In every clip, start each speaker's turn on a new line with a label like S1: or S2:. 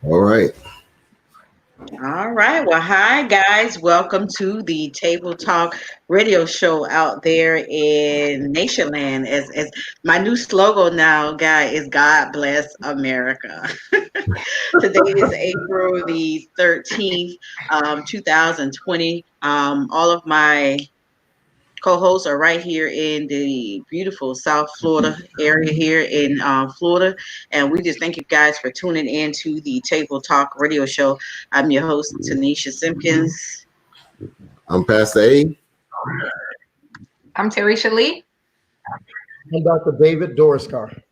S1: All right.
S2: All right. Well, hi guys. Welcome to the Table Talk radio show out there in Nationland. As my new slogan now, guy, is God bless America. Today is April the 13th, 2020. All of my co-hosts are right here in the beautiful South Florida area here in Florida. And we just thank you guys for tuning in to the Table Talk radio show. I'm your host, Tanisha Simpkins.
S1: I'm Pastor A.
S3: I'm Teresha Lee.
S4: I'm Dr. David Doriscar.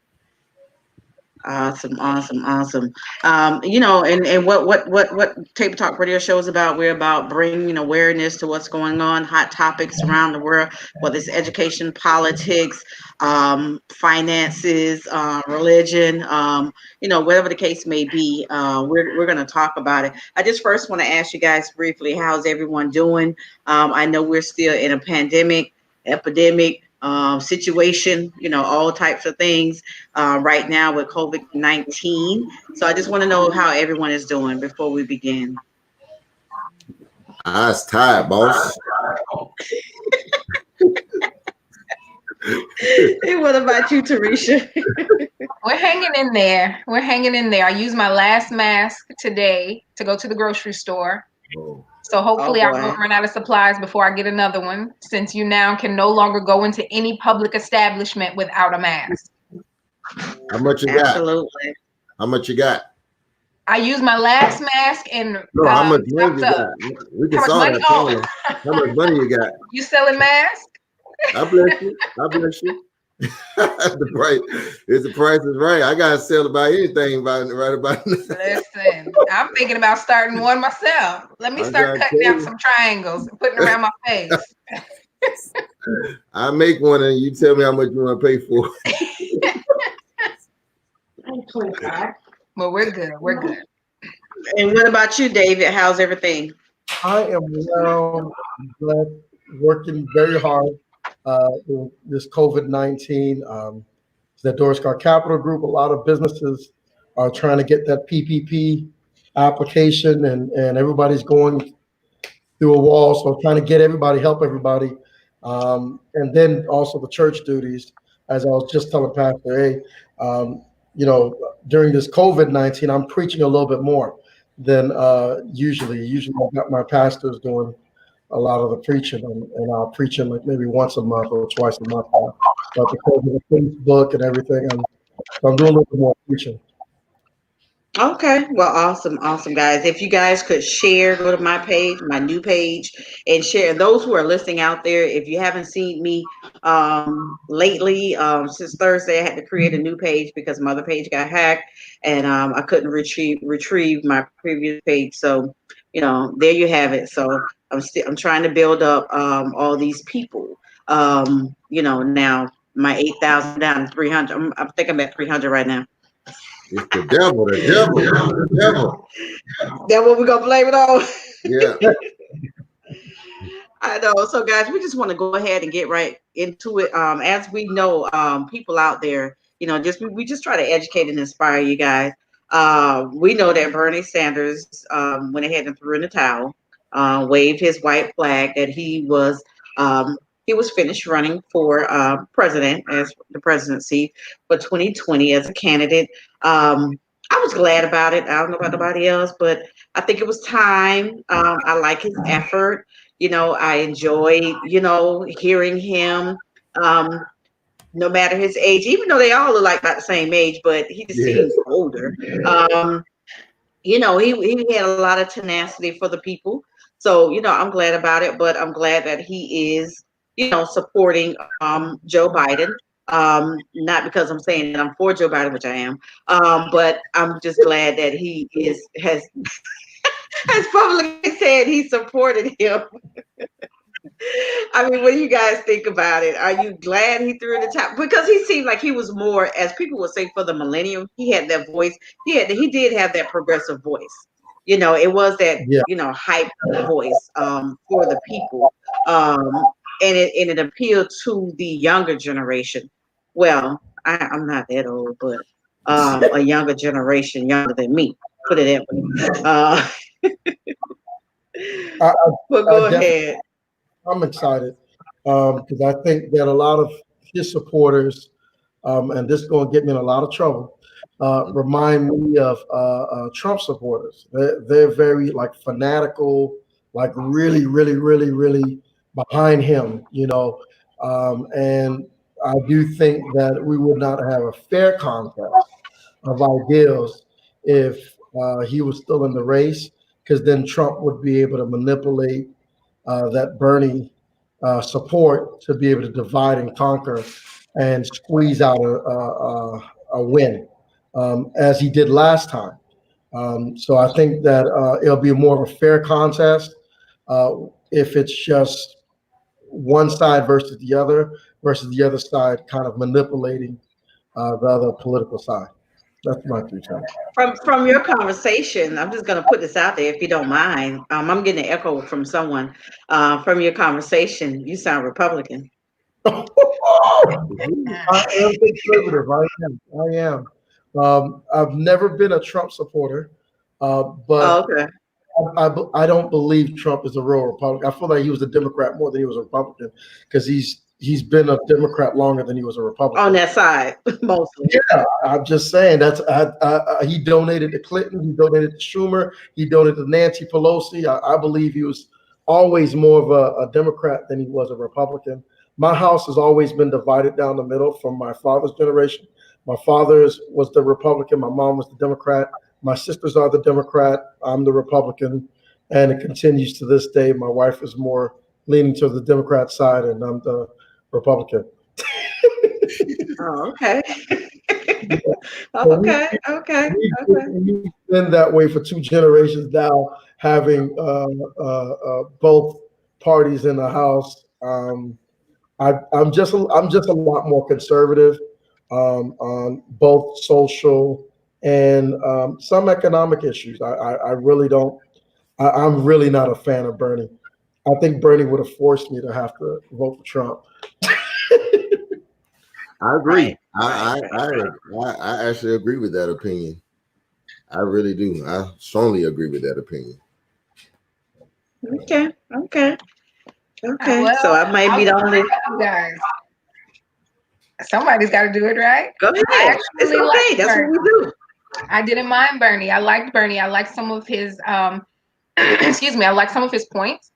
S2: Awesome, awesome, awesome. And what Table Talk Radio Show is about? We're about bringing awareness to what's going on, hot topics around the world, whether it's education, politics, finances, religion, whatever the case may be. We're going to talk about it. I just first want to ask you guys briefly, how's everyone doing? I know we're still in a epidemic situation, all types of things right now with COVID-19. So I just want to know how everyone is doing before we begin.
S1: I was tired, boss.
S2: Hey, what about you, Teresha?
S3: We're hanging in there. I used my last mask today to go to the grocery store.
S1: Oh.
S3: So hopefully I won't run out of supplies before I get another one, since you now can no longer go into any public establishment without a mask.
S1: How much you got?
S2: Absolutely.
S1: How much you got?
S3: I used my last mask and
S1: how much money you got? We can
S3: how much money?
S1: Oh. How much money you got?
S3: You selling masks?
S1: I bless you. The price is right. I gotta sell about anything right about now.
S3: Listen, I'm thinking about starting one myself. Let me start cutting out some triangles and putting around my face.
S1: I make one and you tell me how much you want to pay for
S3: it. Well, we're good.
S2: And what about you, David? How's everything?
S4: I am well, working very hard in this COVID-19. The Doriscar Capital Group, a lot of businesses are trying to get that PPP application, and everybody's going through a wall. So trying to get everybody, help everybody. And then also the church duties, as I was just telling Pastor A, during this COVID-19, I'm preaching a little bit more than usually. Usually I've got my pastors doing a lot of the preaching, and I'll preach them like maybe once a month or twice a month. But because of the Facebook and everything, I'm doing a little bit more preaching.
S2: Okay, well, awesome, guys. If you guys could share, go to my page, my new page, and share. Those who are listening out there, if you haven't seen me lately, since Thursday, I had to create a new page because my other page got hacked, and I couldn't retrieve my previous page. So, there you have it. So I'm trying to build up all these people. Now my 8,000 down to 300. I think I'm at 300 right now.
S1: It's the devil.
S2: That what we're gonna blame it on?
S1: Yeah.
S2: I know. So guys, we just want to go ahead and get right into it. As we know, people out there, we just try to educate and inspire you guys. We know that Bernie Sanders went ahead and threw in the towel, waved his white flag that he was finished running for president, as the presidency for 2020 as a candidate. I was glad about it. I don't know about nobody else, but I think it was time. I like his effort. I enjoyed, hearing him. No matter his age, even though they all look like about the same age, but he just seems older. He had a lot of tenacity for the people. So, I'm glad about it, but I'm glad that he is, supporting Joe Biden. Not because I'm saying that I'm for Joe Biden, which I am, but I'm just glad that he has publicly said he supported him. I mean, what do you guys think about it? Are you glad he threw in the towel? Because he seemed like he was more, as people would say, for the millennium. He had that voice. He did have that progressive voice. It was that hype voice for the people, and it appealed to the younger generation. Well, I'm not that old, but a younger generation, younger than me. put it that way.
S4: I,
S2: But
S4: I
S2: go
S4: definitely,
S2: ahead.
S4: I'm excited because I think that a lot of his supporters, and this is going to get me in a lot of trouble, remind me of Trump supporters. They're very like fanatical, like really, really, really, really behind him, you know. And I do think that we would not have a fair contest of ideals if he was still in the race, because then Trump would be able to manipulate that Bernie support to be able to divide and conquer and squeeze out a win, as he did last time. So I think that it'll be more of a fair contest if it's just one side versus the other side kind of manipulating the other political side. That's my 2 cents.
S2: From your conversation, I'm just going to put this out there if you don't mind. I'm getting an echo from someone. From your conversation, you sound Republican.
S4: I am conservative. I am. I've never been a Trump supporter, but
S2: Oh, okay.
S4: I don't believe Trump is a real Republican. I feel like he was a Democrat more than he was a Republican because he's been a Democrat longer than he was a Republican.
S2: On that side, mostly.
S4: Yeah, I'm just saying he donated to Clinton, he donated to Schumer, he donated to Nancy Pelosi. I believe he was always more of a Democrat than he was a Republican. My house has always been divided down the middle from my father's generation. My father's was the Republican, my mom was the Democrat. My sisters are the Democrat, I'm the Republican, and it continues to this day. My wife is more leaning to the Democrat side, and I'm the Republican.
S2: Oh, okay. Okay.
S4: We've been that way for 2 generations now, having both parties in the house. I'm just a lot more conservative on both social and some economic issues. I really don't. I'm really not a fan of Bernie. I think Bernie would have forced me to have to vote for Trump.
S1: I agree.
S2: Right.
S1: I actually agree with that opinion. I really do. I strongly agree with that opinion.
S2: Okay.
S3: Well,
S2: So I might be the only.
S3: you guys. Somebody's got to do it, right?
S2: Go ahead. It's
S3: actually
S2: okay.
S3: like
S2: That's
S3: Bernie.
S2: what we do.
S3: I didn't mind Bernie. I liked Bernie. I liked some of his excuse me, I like some of his points.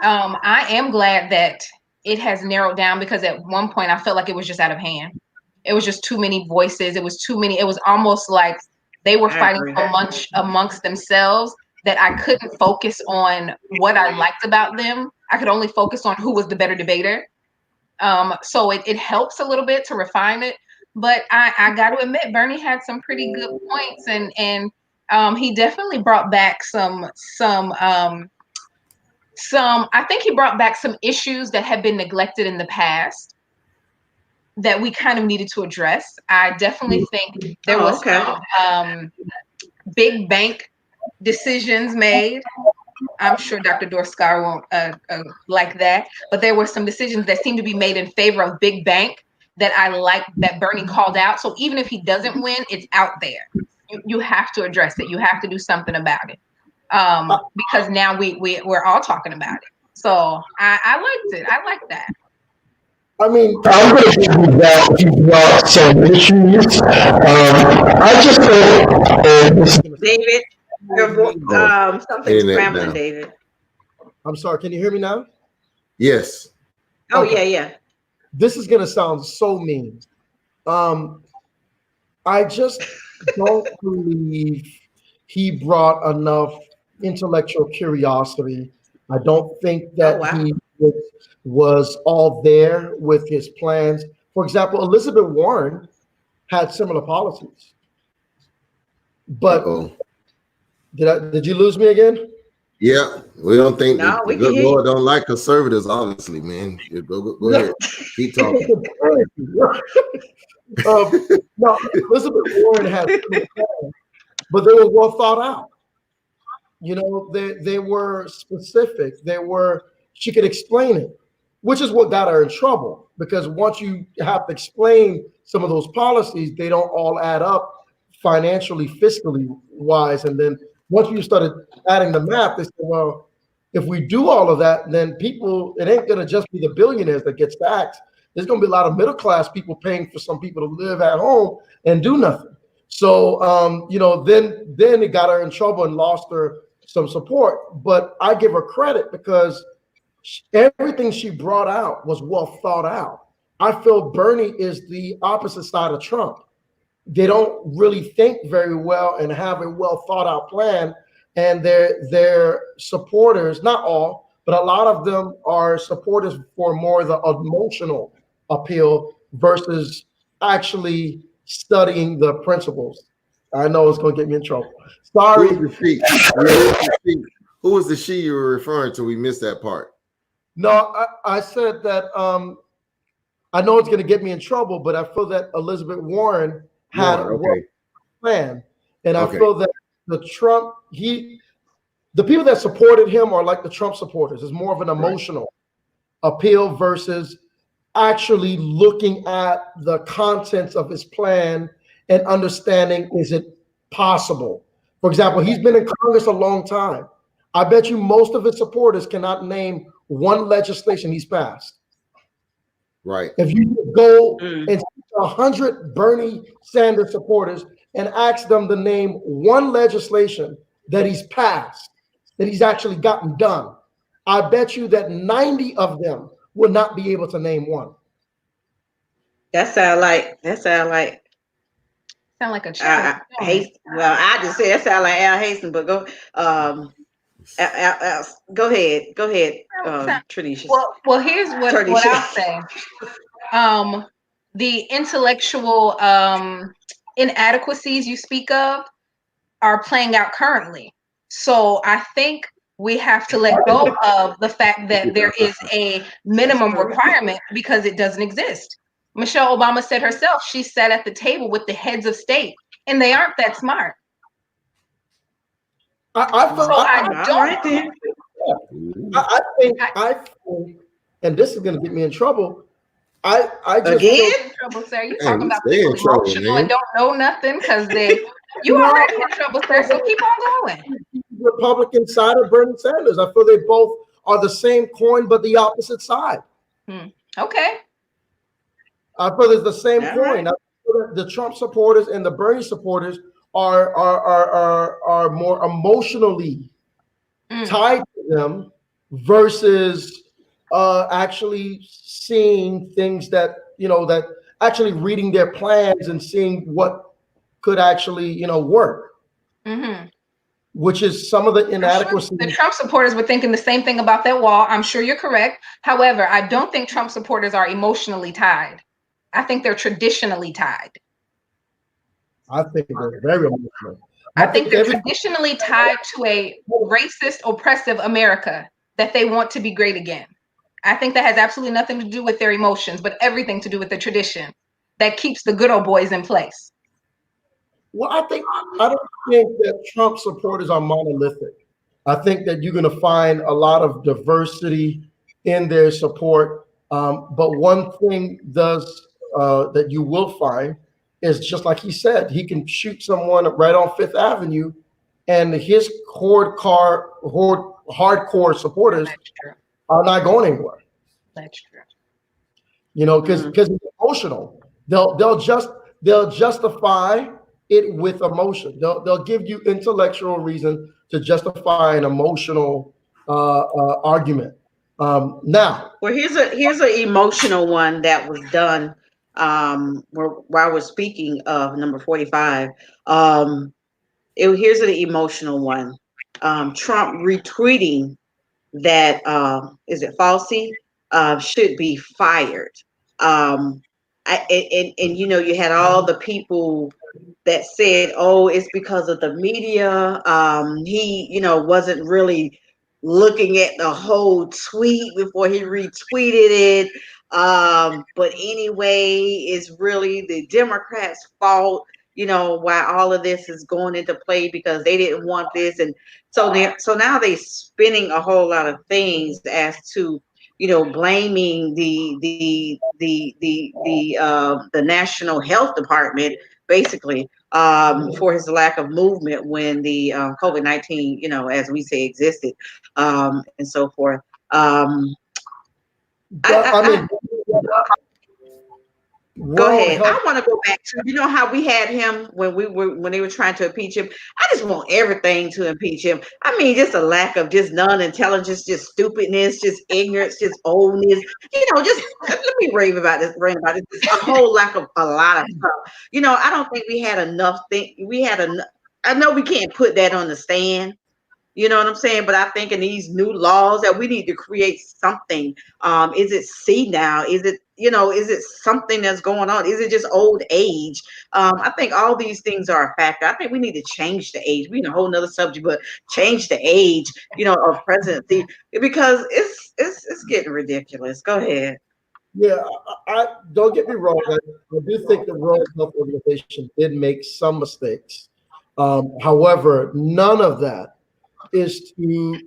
S3: I am glad that it has narrowed down because at one point I felt like it was just out of hand. It was just too many voices. It was too many. It was almost like they were fighting so much amongst themselves that I couldn't focus on what I liked about them. I could only focus on who was the better debater. So it helps a little bit to refine it. But I got to admit, Bernie had some pretty good points, and he definitely brought back some. I think he brought back some issues that had been neglected in the past that we kind of needed to address. I definitely think there was some big bank decisions made. I'm sure Dr. Dorskar won't like that, but there were some decisions that seemed to be made in favor of big bank that I like that Bernie called out. So even if he doesn't win, it's out there. You have to address it. You have to do something about it. Because now we're all talking about it. So I liked it. I like that.
S4: I mean, I'm going to give you that. He brought some issues. I just think
S2: David, something's scrambling, David.
S4: I'm sorry. Can you hear me now?
S1: Yes.
S2: Oh,
S4: Okay.
S2: yeah.
S4: This is going to sound so mean. I just don't believe he brought enough intellectual curiosity. I don't think that he was all there with his plans. For example, Elizabeth Warren had similar policies. But did you lose me again?
S1: Yeah, we don't think
S2: we
S1: the good Lord don't like conservatives, obviously, man. Go ahead. Keep talking.
S4: No, Elizabeth Warren had similar plans, but they were well thought out. You know, they were specific. She could explain it, which is what got her in trouble. Because once you have to explain some of those policies, they don't all add up financially, fiscally wise. And then once we started adding the math, they said, well, if we do all of that, then people, it ain't going to just be the billionaires that gets taxed. There's going to be a lot of middle class people paying for some people to live at home and do nothing. So, you know, then it got her in trouble and lost her some support. But I give her credit because everything she brought out was well thought out. I feel Bernie is the opposite side of Trump. They don't really think very well and have a well thought out plan. And their supporters, not all, but a lot of them are supporters for more the emotional appeal versus actually studying the principles. I know it's going to get me in trouble. Sorry.
S1: Who was the she you were referring to? We missed that part.
S4: No, I said that I know it's going to get me in trouble, but I feel that Elizabeth Warren had a plan. And I feel that the people that supported him are like the Trump supporters. It's more of an emotional appeal versus actually looking at the contents of his plan and understanding, is it possible? For example, he's been in Congress a long time. I bet you most of his supporters cannot name one legislation he's passed.
S1: Right.
S4: If you go and speak to 100 Bernie Sanders supporters and ask them to name one legislation that he's passed, that he's actually gotten done, I bet you that 90 of them would not be able to name one.
S2: That sound like
S3: a child.
S2: well, I just said that sound like Al Hastings, but go go ahead, Trinisha.
S3: Well, here's what I'll say. The intellectual inadequacies you speak of are playing out currently. So I think we have to let go of the fact that there is a minimum requirement because it doesn't exist. Michelle Obama said herself, she sat at the table with the heads of state, and they aren't that smart.
S4: I think, and this is going to get me in trouble. I just
S2: again
S3: in trouble, sir. You talking about people emotional and don't know nothing because you already in trouble, sir. So keep on going.
S4: Republican side of Bernie Sanders. I feel they both are the same coin but the opposite side.
S3: Okay.
S4: I feel it's the same coin. I feel the Trump supporters and the Bernie supporters are more emotionally tied to them versus actually seeing things that, you know, that actually reading their plans and seeing what could actually, you know, work. Which is some of the inadequacy.
S3: The Trump supporters were thinking the same thing about that wall. I'm sure you're correct. However, I don't think Trump supporters are emotionally tied. I think they're traditionally tied.
S4: I think they're very emotional.
S3: I think they're traditionally tied to a racist, oppressive America that they want to be great again. I think that has absolutely nothing to do with their emotions, but everything to do with the tradition that keeps the good old boys in place.
S4: Well, I don't think that Trump supporters are monolithic. I think that you're going to find a lot of diversity in their support. But one thing that you will find is, just like he said, he can shoot someone right on Fifth Avenue, and his hardcore supporters are not going anywhere.
S3: That's true.
S4: You know, because it's emotional. They'll justify it with emotion. They'll give you intellectual reason to justify an emotional argument. Now,
S2: well, here's an emotional one that was done while I was speaking of number 45. Here's an emotional one. Trump retweeting that is it Falsey should be fired. And you know, you had all the people that said, oh, it's because of the media. He, you know, wasn't really looking at the whole tweet before he retweeted it. But anyway, it's really the Democrats' fault, you know, why all of this is going into play, because they didn't want this. And so now they're spinning a whole lot of things as to, you know, blaming the National Health Department basically for his lack of movement when the COVID-19, as we say, existed, and so forth. Go ahead. I want to go back to how we had him when they were trying to impeach him. I just want everything to impeach him. I mean, just a lack of just non-intelligence, just stupidness, just ignorance, just oldness. Just let me rave about this. Just a whole lack of a lot of stuff. I don't think we had enough. I know we can't put that on the stand. You know what I'm saying? But I think in these new laws that we need to create something. Is it senile? Is it, is it something that's going on? Is it just old age? I think all these things are a factor. I think we need to change the age. We in a whole nother subject, but change the age, of presidency, because it's getting ridiculous. Go ahead.
S4: Yeah, I don't get me wrong. I do think the World Health Organization did make some mistakes. However, none of that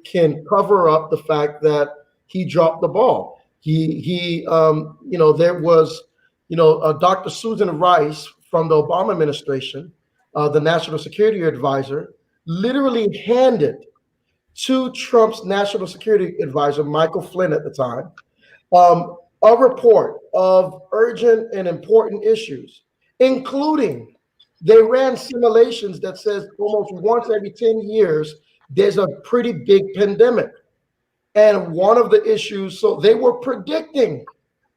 S4: can cover up the fact that he dropped the ball. There was, Dr. Susan Rice from the Obama administration, the national security advisor, literally handed to Trump's national security advisor, Michael Flynn at the time, a report of urgent and important issues, including they ran simulations that says almost once every 10 years, there's a pretty big pandemic. And one of the issues, so they were predicting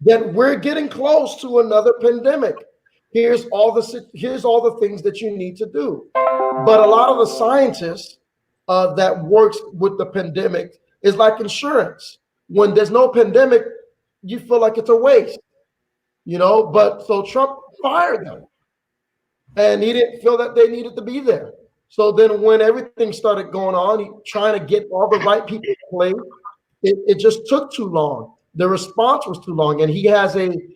S4: that we're getting close to another pandemic. Here's all the things that you need to do. But a lot of the scientists that works with the pandemic is like insurance. When there's no pandemic, you feel like it's a waste, but so Trump fired them and he didn't feel that they needed to be there. So then when everything started going on, he trying to get all the right people to play, it just took too long. The response was too long. And he has an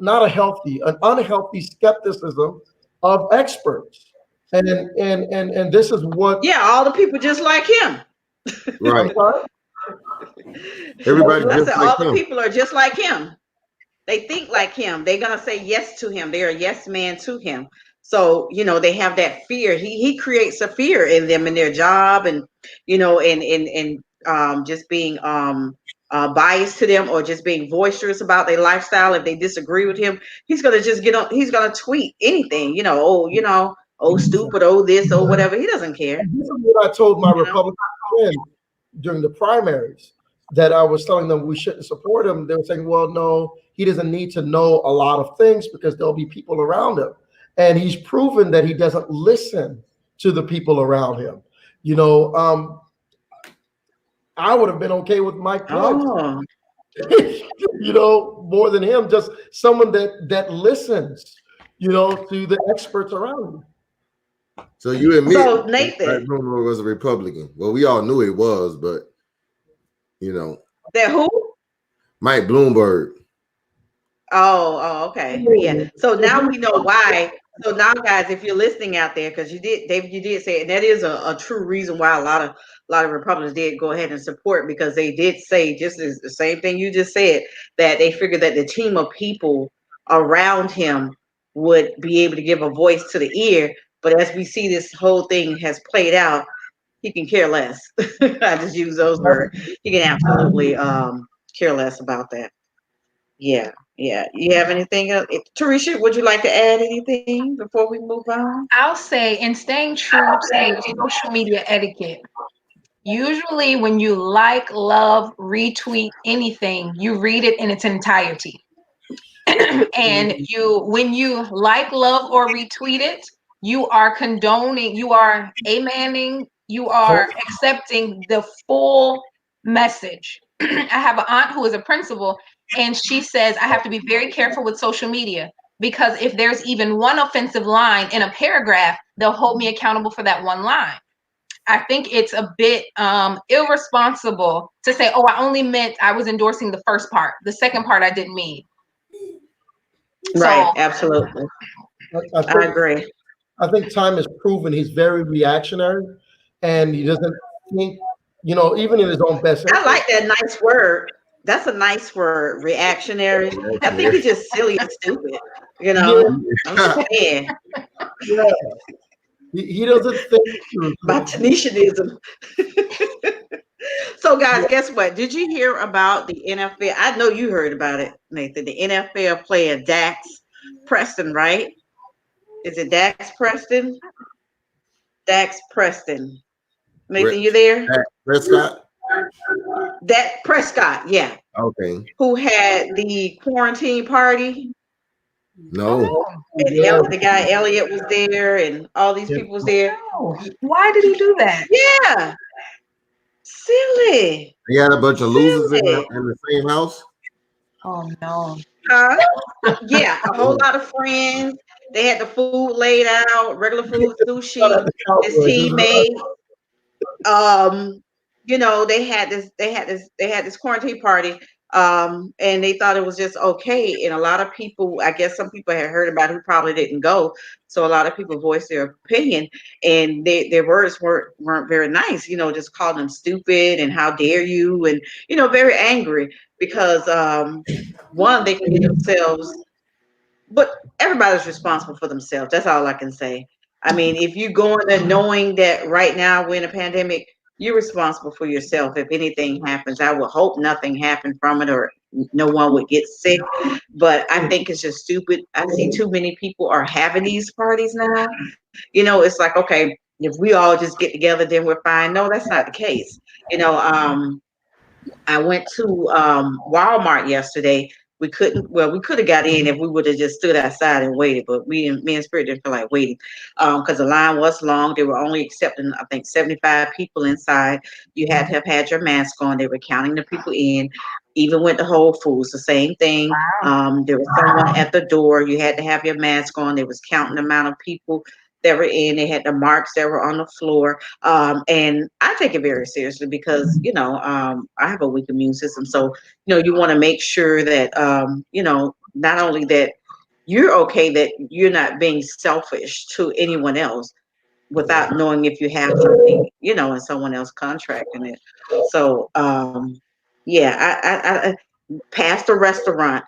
S4: unhealthy skepticism of experts. And this is what.
S2: Yeah, all the people just like him.
S1: Right. Everybody just like
S2: all
S1: him.
S2: The people are just like him. They think like him. They're going to say yes to him. They're a yes man to him. So, they have that fear. He creates a fear in them in their job and, and just being biased to them or just being boisterous about their lifestyle. If they disagree with him, he's going to just he's going to tweet anything, oh, stupid, oh, this, oh, whatever. He doesn't care.
S4: This is what I told my Republican friends during the primaries, that I was telling them we shouldn't support him. They were saying, well, no, he doesn't need to know a lot of things because there'll be people around him. And he's proven that he doesn't listen to the people around him. I would have been okay with Mike Pence, more than him, just someone that listens, to the experts around him.
S1: So you admit
S2: Nathan,
S1: Mike Bloomberg was a Republican. Well, we all knew it was, but
S2: that who?
S1: Mike Bloomberg.
S2: Oh, okay. Yeah. So now we know why. So now, guys, if you're listening out there, because David, you did say it, and that is a true reason why a lot of Republicans did go ahead and support, because they did say just as the same thing you just said, that they figured that the team of people around him would be able to give a voice to the ear. But as we see this whole thing has played out, he can care less. I just use those words. He can absolutely care less about that. Yeah. You have anything else? Teresa, would you like to add anything before we move on?
S3: I'll say, in staying true to social media etiquette, usually when you like, love, retweet anything, you read it in its entirety. And when you like, love, or retweet it, you are condoning, you are amening, you are accepting the full message. I have an aunt who is a principal, and she says, I have to be very careful with social media because if there's even one offensive line in a paragraph, they'll hold me accountable for that one line. I think it's a bit irresponsible to say, oh, I only meant I was endorsing the first part. The second part I didn't mean.
S2: Right, absolutely. I agree.
S4: I think time has proven he's very reactionary and he doesn't think, even in his own best interest.
S2: I like that nice word. that's a nice word, reactionary. I think it's just silly and stupid. You know, I'm just saying.
S4: Yeah. He doesn't think through
S2: My
S4: things.
S2: Tanishanism. So, guys, guess what? Did you hear about the NFL? I know you heard about it, Nathan. The NFL player Dax Preston, right? Is it Dax Preston? Dax Preston. Nathan, you there?
S1: Prescott.
S2: That Prescott, yeah.
S1: Okay.
S2: Who had the quarantine party?
S1: No.
S3: Oh,
S2: And
S4: Yeah.
S2: the guy Elliot was there, and all these
S4: Yeah.
S2: people was there.
S3: no. Why did he do that?
S2: Yeah, silly,
S1: They had a bunch of losers in
S2: silly.
S1: the same house.
S3: Oh no.
S2: Huh? Yeah, a whole lot of friends. They had the food laid out, regular food, sushi.
S4: The
S2: His
S4: Cowboys.
S2: teammate, you know, they had this quarantine party, and they thought it was just okay. And a lot of people, I guess some people had heard about it who probably didn't go. So a lot of people voiced their opinion, and their words weren't very nice. You know, just calling them stupid and how dare you, and you know, very angry because one, they can get themselves, but everybody's responsible for themselves. That's all I can say. I mean, if you go in there knowing that right now we're in a pandemic, you're responsible for yourself. If anything happens, I would hope nothing happened from it or no one would get sick. But I think it's just stupid. I see too many people are having these parties now. You know, it's like, okay, if we all just get together, then we're fine. No, that's not the case. You know, I went to Walmart yesterday. We could have got in if we would have just stood outside and waited, but me and Spirit didn't feel like waiting because the line was long. They were only accepting, I think, 75 people inside. You had to have had your mask on. They were counting the people in. Even went to Whole Foods, the same thing. There was someone at the door. You had to have your mask on. They was counting the amount of people that were in. They had the marks that were on the floor. And I take it very seriously because, you know, I have a weak immune system. So, you know, you want to make sure that, you know, not only that you're okay, that you're not being selfish to anyone else without knowing if you have something, you know, and someone else contracting it. So, yeah, I past the restaurant,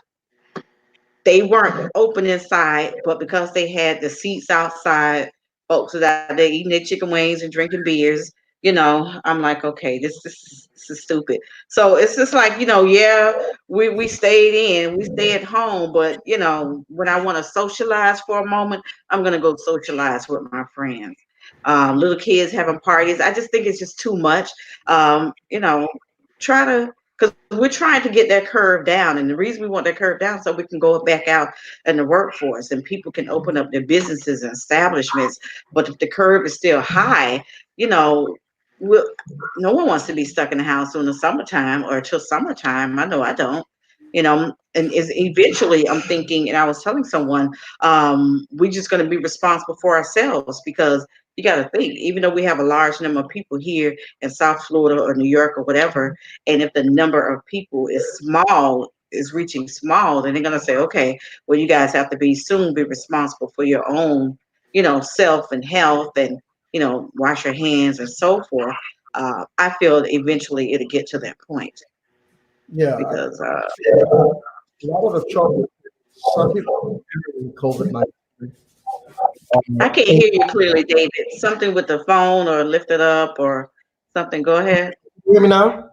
S2: they weren't open inside, but because they had the seats outside, folks was out there eating their chicken wings and drinking beers. You know, I'm like, okay, this is stupid. So it's just like, you know, yeah, we stayed in, we stay at home, but you know, when I want to socialize for a moment, I'm gonna go socialize with my friends. Little kids having parties. I just think it's just too much. You know, try to because we're trying to get that curve down. And the reason we want that curve down so we can go back out in the workforce and people can open up their businesses and establishments. But if the curve is still high, you know, no one wants to be stuck in the house in the summertime or till summertime. I know I don't. You know, and is eventually I'm thinking, and I was telling someone, we're just going to be responsible for ourselves because you got to think, even though we have a large number of people here in South Florida or New York or whatever, and if the number of people is small, is reaching small, then they're going to say, okay, well, you guys have to be responsible for your own, you know, self and health and, you know, wash your hands and so forth. I feel that eventually it'll get to that point
S4: Yeah.
S2: because
S4: A lot of the trouble, some people in COVID-19.
S2: I can't hear you clearly, David. Something with the phone or lift it up or something. Go ahead.
S4: You hear me now?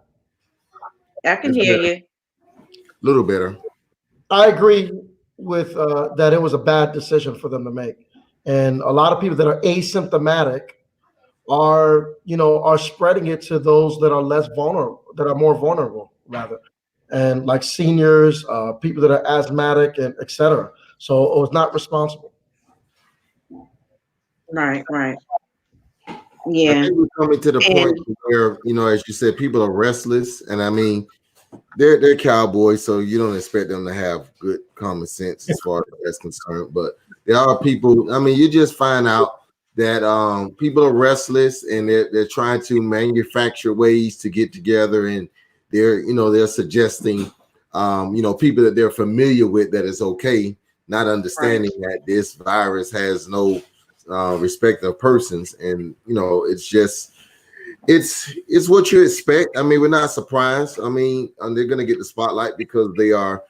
S2: I can hear you.
S1: A little better.
S4: I agree with that it was a bad decision for them to make. And a lot of people that are asymptomatic are, you know, are spreading it to those that are less vulnerable, that are more vulnerable rather. And like seniors, people that are asthmatic and et cetera. So it was not responsible.
S2: Right.
S1: I
S2: Yeah.
S1: think we're coming to the point where, you know, as you said, people are restless, and I mean, they're cowboys, so you don't expect them to have good common sense as far as that's concerned. But there are people. I mean, you just find out that people are restless, and they're trying to manufacture ways to get together, and they're suggesting, you know, people that they're familiar with that it's okay, not understanding that this virus has no respect of persons, and you know, it's just it's what you expect. I mean, we're not surprised. I mean, they're going to get the spotlight because they are,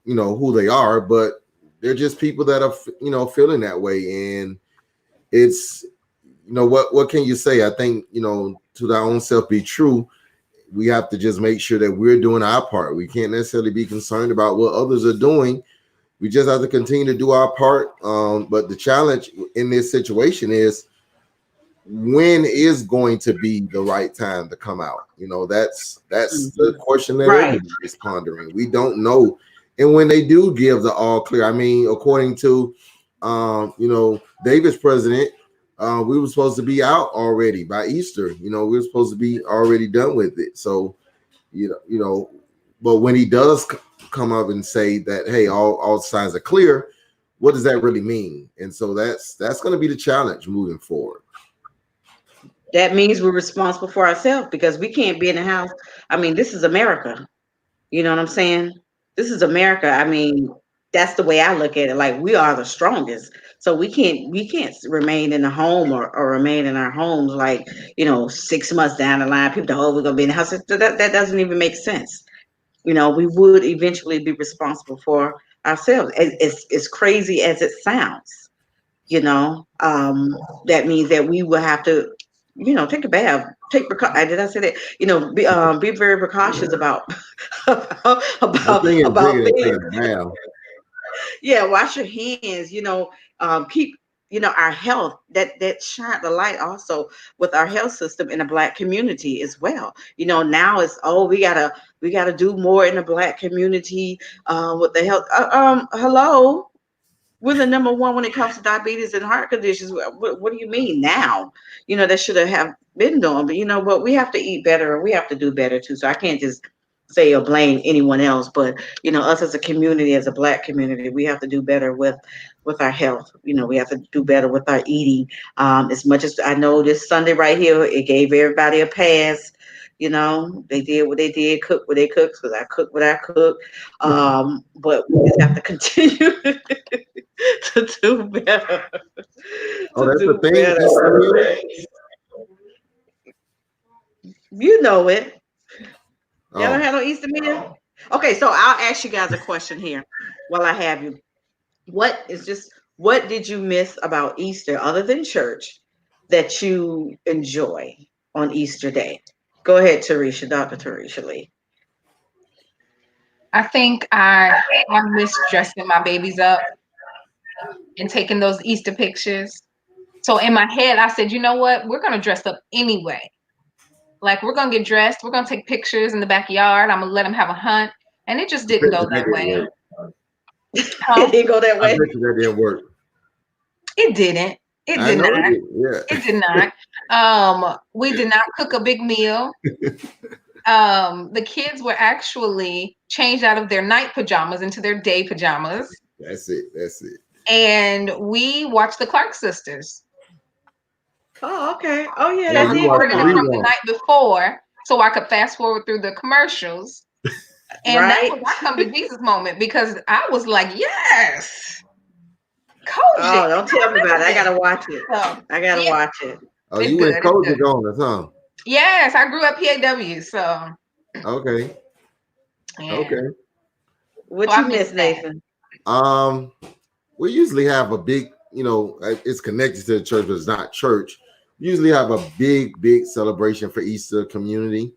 S1: who they are, but they're just people that are, feeling that way. And it's, what can you say? I think, to our own self be true. We have to just make sure that we're doing our part. We can't necessarily be concerned about what others are doing. We just have to continue to do our part. But the challenge in this situation is, when is going to be the right time to come out? That's the question that everybody is pondering. We don't know. And when they do give the all clear, I mean, according to David's president, we were supposed to be out already by Easter. We were supposed to be already done with it. So, but when he does come up and say that, hey, all signs are clear, what does that really mean? And so that's going to be the challenge moving forward.
S2: That means we're responsible for ourselves, because we can't be in the house. I mean, this is America. You know what I'm saying? This is America. I mean, that's the way I look at it. Like, we are the strongest. So we can't remain in the home or remain in our homes, like, 6 months down the line, people we're going to be in the house. That doesn't even make sense. We would eventually be responsible for ourselves. As crazy as it sounds, that means that we will have to, take a bath, did I say that? Be very precautious about things. Yeah, wash your hands, keep, our health, that shine the light also with our health system in the Black community as well. Now it's, we gotta do more in the Black community with the health. Hello. We're the number one when it comes to diabetes and heart conditions. What do you mean now? That should have been done. But but we have to eat better. We have to do better too. So I can't just say or blame anyone else. But us as a community, as a Black community, we have to do better with our health. We have to do better with our eating. As much as I know, this Sunday right here, it gave everybody a pass. They did what they did, cook what they cooked, because I cook what I cook. But we just have to continue to do better.
S1: Oh, that's the thing.
S2: You know it. Y'all don't have no Easter meal? Okay, so I'll ask you guys a question here while I have you. What did you miss about Easter other than church that you enjoy on Easter Day? Go ahead, Tarisha, Dr. Tarisha Lee.
S3: I think I miss dressing my babies up and taking those Easter pictures. So in my head, I said, you know what? We're going to dress up anyway. Like, we're going to get dressed. We're going to take pictures in the backyard. I'm going to let them have a hunt. And it just didn't go that way.
S2: It didn't go that way?
S1: I bet you that didn't work.
S3: It didn't. It did not. It did not. We did not cook a big meal. The kids were actually changed out of their night pajamas into their day pajamas.
S1: That's it.
S3: And we watched the Clark Sisters.
S2: Oh, okay. Oh, yeah.
S3: That's from the night before, so I could fast forward through the commercials. And that was my come to Jesus moment, because I was like, yes. Kojic.
S2: Oh, don't tell me about it. I gotta watch it. Watch it.
S1: Oh, you went Kojic on us, huh?
S3: Yes, I grew up PAW, so.
S1: Okay. Yeah. Okay.
S2: What you miss, Nathan?
S1: We usually have a big, it's connected to the church, but it's not church. We usually have a big celebration for Easter community.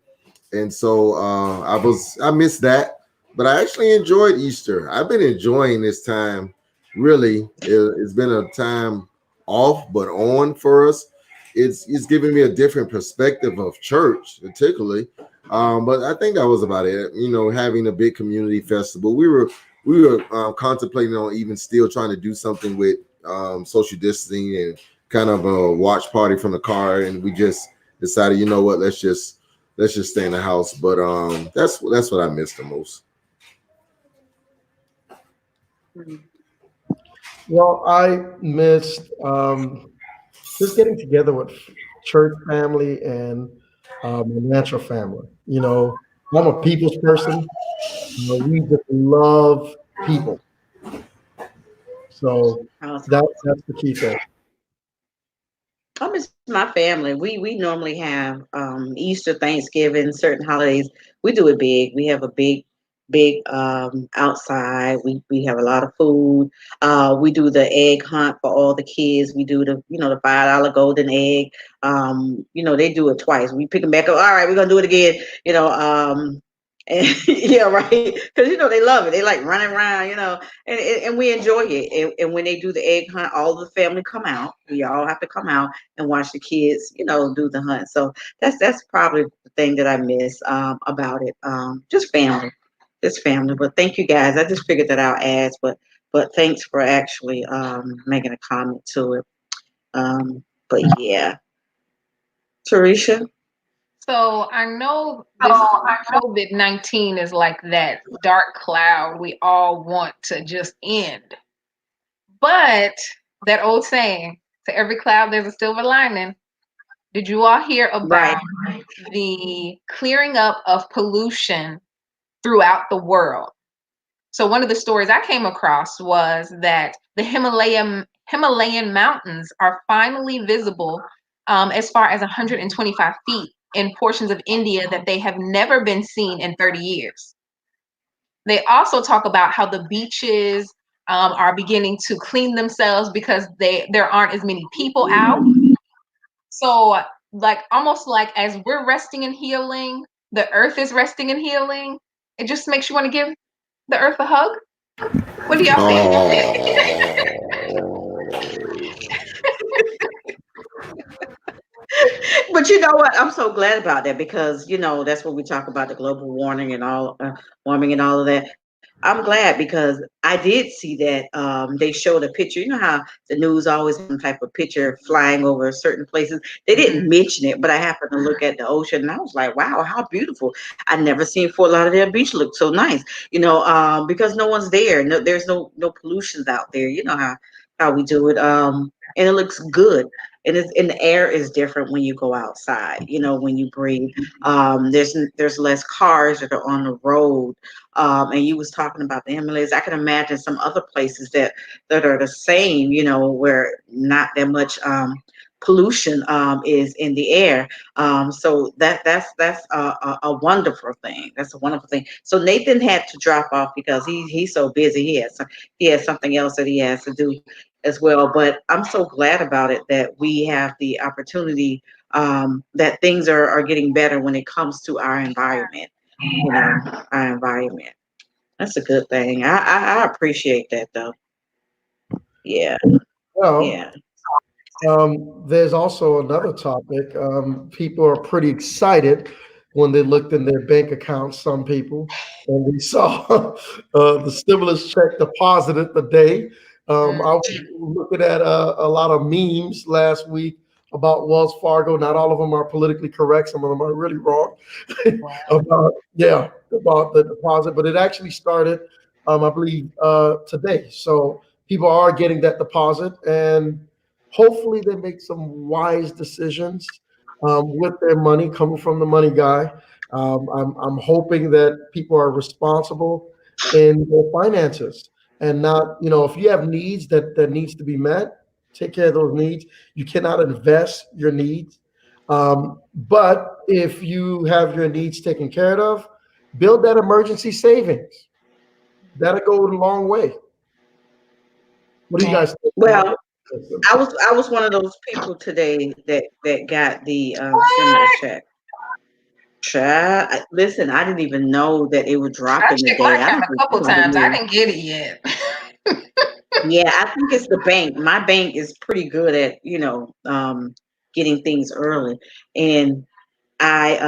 S1: And so I missed that, but I actually enjoyed Easter. I've been enjoying this time. Really, it's been a time off, but on for us. It's giving me a different perspective of church, particularly. But I think that was about it. Having a big community festival. We were contemplating on even still trying to do something with social distancing and kind of a watch party from the car, and we just decided, you know what, let's just stay in the house. But that's what I missed the most.
S4: Well, I missed just getting together with church family and my natural family. I'm a people's person. We just love people. So that's the key thing.
S2: I miss my family. We normally have Easter, Thanksgiving, certain holidays. We do it big. We have a big outside. We have a lot of food. We do the egg hunt for all the kids. We do the $5 golden egg. They do it twice. We pick them back up. All right, we're gonna do it again. And yeah, right. Because they love it. They like running around. And we enjoy it. And when they do the egg hunt, all the family come out. We all have to come out and watch the kids, do the hunt. So that's probably the thing that I miss about it. Just family, just family. But thank you guys. I just figured that I'll ask, but thanks for actually making a comment to it. But yeah, Tarisha.
S3: So I know this COVID-19 is like that dark cloud we all want to just end. But that old saying, to every cloud there's a silver lining. Did you all hear about the clearing up of pollution throughout the world? So one of the stories I came across was that the Himalayan mountains are finally visible as far as 125 feet in portions of India that they have never been seen in 30 years. They also talk about how the beaches are beginning to clean themselves because there aren't as many people out. So almost like as we're resting and healing, the earth is resting and healing. It just makes you want to give the earth a hug. What do y'all think?
S2: But you know what? I'm so glad about that because that's what we talk about, the global warming and warming and all of that. I'm glad because I did see that they showed a picture. You know how the news always has some type of picture flying over certain places. They didn't mention it, but I happened to look at the ocean and I was like, wow, how beautiful. I never seen Fort Lauderdale Beach look so nice, because no one's there. No, there's no pollutions out there. You know how we do it. And it looks good. And the air is different when you go outside, when you breathe. There's less cars that are on the road. And you was talking about the Himalayas. I can imagine some other places that are the same, where not that much pollution is in the air. So that's a wonderful thing. That's a wonderful thing. So Nathan had to drop off because he's so busy. He has something else that he has to do as well. But I'm so glad about it that we have the opportunity, that things are getting better when it comes to our environment. Our environment. That's a good thing. I appreciate that though. Yeah.
S4: Well,
S2: Yeah.
S4: there's also another topic. People are pretty excited when they looked in their bank accounts, some people, and we saw the stimulus check deposited today. I was looking at a lot of memes last week about Wells Fargo. Not all of them are politically correct. Some of them are really wrong about the deposit, but it actually started, I believe, today. So people are getting that deposit, and hopefully they make some wise decisions with their money coming from the money guy. I'm hoping that people are responsible in their finances and not, if you have needs that needs to be met, take care of those needs. You cannot invest your needs. But if you have your needs taken care of, build that emergency savings. That'll go a long way. What do you guys think?
S2: Well, I was one of those people today that got the stimulus check. Listen, I didn't even know that it would drop
S3: I
S2: in the
S3: checked
S2: day.
S3: my account a couple times. I didn't get it yet.
S2: Yeah, I think it's the bank. My bank is pretty good at getting things early, and I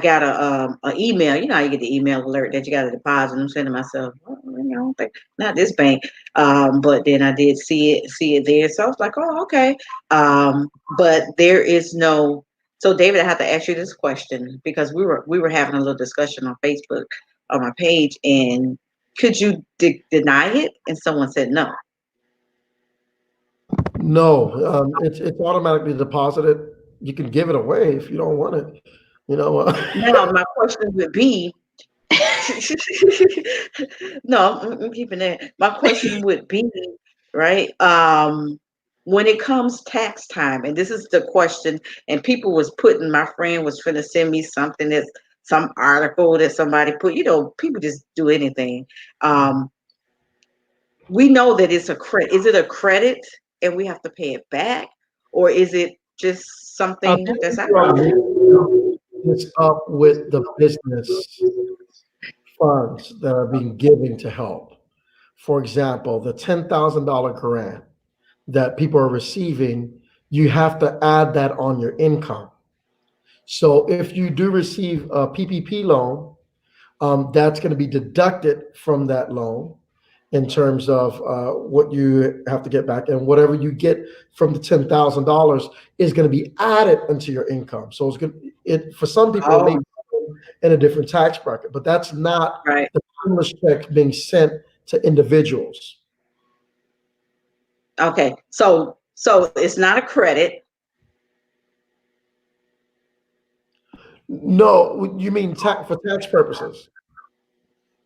S2: got a email. You know how you get the email alert that you got a deposit. I'm saying to myself, I don't think not this bank. But then I did see it there. So I was like, oh, okay. But there is no. So David, I have to ask you this question because we were having a little discussion on Facebook on my page, and could you deny it? And someone said no.
S4: No, it's automatically deposited. You can give it away if you don't want it.
S2: Now my question would be, no, I'm keeping that. My question would be, right? when it comes tax time, and this is the question, and people was putting, my friend was finna send me something, that's some article that somebody put, people just do anything. We know that it's a credit. Is it a credit and we have to pay it back? Or is it just
S4: I
S2: something
S4: think
S2: that's
S4: you are mixing this up with the business funds that are being given to help. For example, the $10,000 grant that people are receiving, you have to add that on your income. So if you do receive a PPP loan, that's going to be deducted from that loan in terms of what you have to get back, and whatever you get from the $10,000 is going to be added into your income. So it's good. It for some people it may
S2: Oh,
S4: be in a different tax bracket, but that's not
S2: right.
S4: the stimulus check being sent to individuals.
S2: Okay. So it's not a credit.
S4: No, you mean for tax purposes?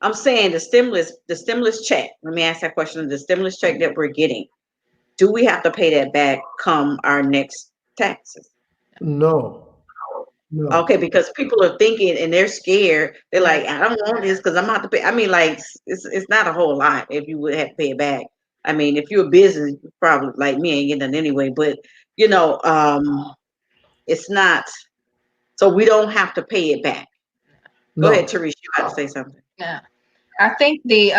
S2: I'm saying the stimulus check. Let me ask that question. The stimulus check that we're getting, do we have to pay that back come our next taxes?
S4: No, no.
S2: Okay, because people are thinking and they're scared. They're like, I don't want this because I'm about to pay. I mean, like, it's not a whole lot if you would have to pay it back. I mean, if you're a business, you probably like me ain't getting it anyway. But you know, it's not. So we don't have to pay it back. Go ahead,
S4: No.
S2: Teresa. You about to say something?
S3: Yeah. I think the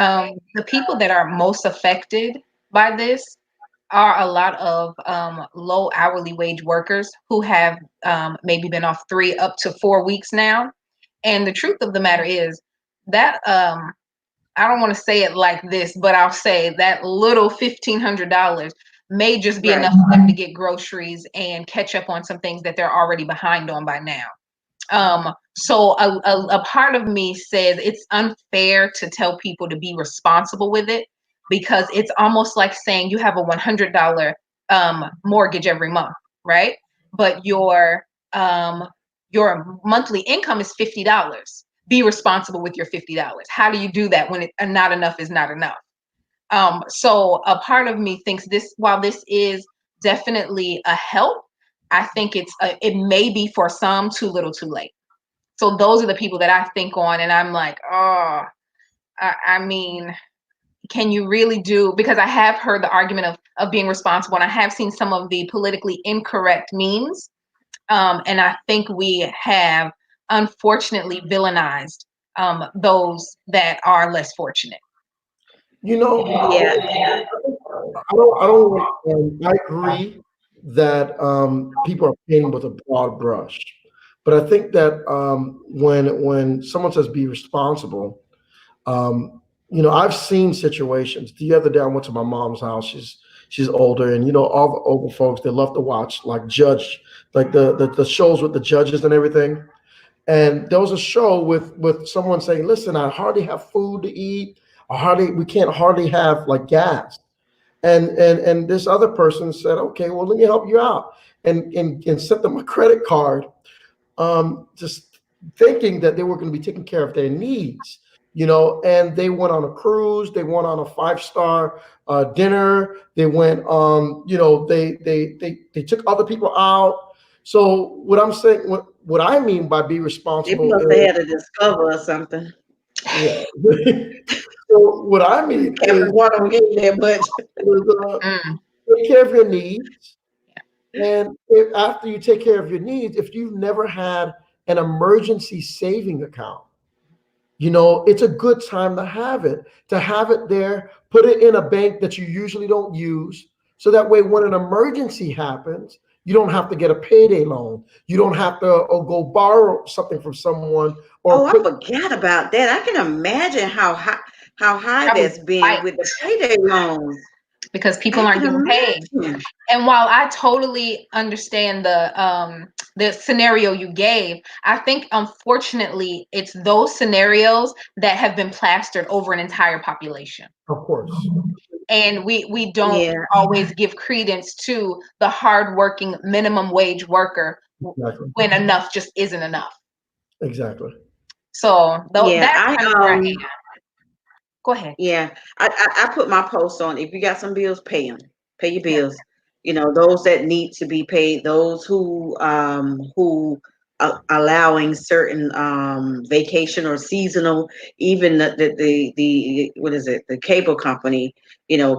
S3: people that are most affected by this are a lot of low hourly wage workers who have maybe been off 3 up to 4 weeks now. And the truth of the matter is that I don't want to say it like this, but I'll say that little $1,500 may just be
S2: Right.
S3: enough for them to get groceries and catch up on some things that they're already behind on by now. So a part of me says it's unfair to tell people to be responsible with it, because it's almost like saying you have a $100 mortgage every month, right? But your monthly income is $50. Be responsible with your $50. How do you do that when not enough is not enough? So a part of me thinks while this is definitely a help, I think it may be for some too little too late. So those are the people that I think on, and I'm like, oh, I mean, can you really do? Because I have heard the argument of being responsible, and I have seen some of the politically incorrect memes, and I think we have unfortunately villainized those that are less fortunate.
S4: You know,
S2: Yeah.
S4: I agree that people are painting with a broad brush, but I think that when someone says be responsible, I've seen situations. The other day, I went to my mom's house. She's older, and all the older folks, they love to watch like judge, like the shows with the judges and everything. And there was a show with someone saying, "Listen, I hardly have food to eat. We can't hardly have like gas." And this other person said, "Okay, well, let me help you out," and sent them a credit card, just thinking that they were going to be taking care of their needs. And they went on a cruise, they went on a 5-star dinner, they went, they took other people out. So what I'm saying, what I mean by be
S2: They
S4: responsible
S2: must
S4: is,
S2: have had a Discover or something.
S4: yeah. So what I mean is,
S2: Everyone don't get that much.
S3: Mm.
S4: take care of your needs. And if after you take care of your needs, if you've never had an emergency saving account, it's a good time to have it there, put it in a bank that you usually don't use. So that way, when an emergency happens, you don't have to get a payday loan. You don't have to go borrow something from someone
S2: Oh,
S4: or
S2: I forgot about that. I can imagine how high
S3: That was
S2: that's been
S3: right,
S2: with the payday loans.
S3: because people
S2: I
S3: aren't
S2: can
S3: getting paid.
S2: imagine.
S3: And while I totally understand the scenario you gave, I think unfortunately it's those scenarios that have been plastered over an entire population.
S4: of course.
S3: And we don't
S2: Yeah.
S3: always give credence to the hardworking minimum wage worker
S4: Exactly.
S3: when enough just isn't enough.
S4: Exactly.
S3: So
S2: Yeah.
S3: that's kind of where I am. Go ahead.
S2: Yeah. I put my post on. If you got some bills, pay them. Pay your
S3: Yeah.
S2: bills. those that need to be paid, those who allowing certain vacation or seasonal, even the what is it, the cable company,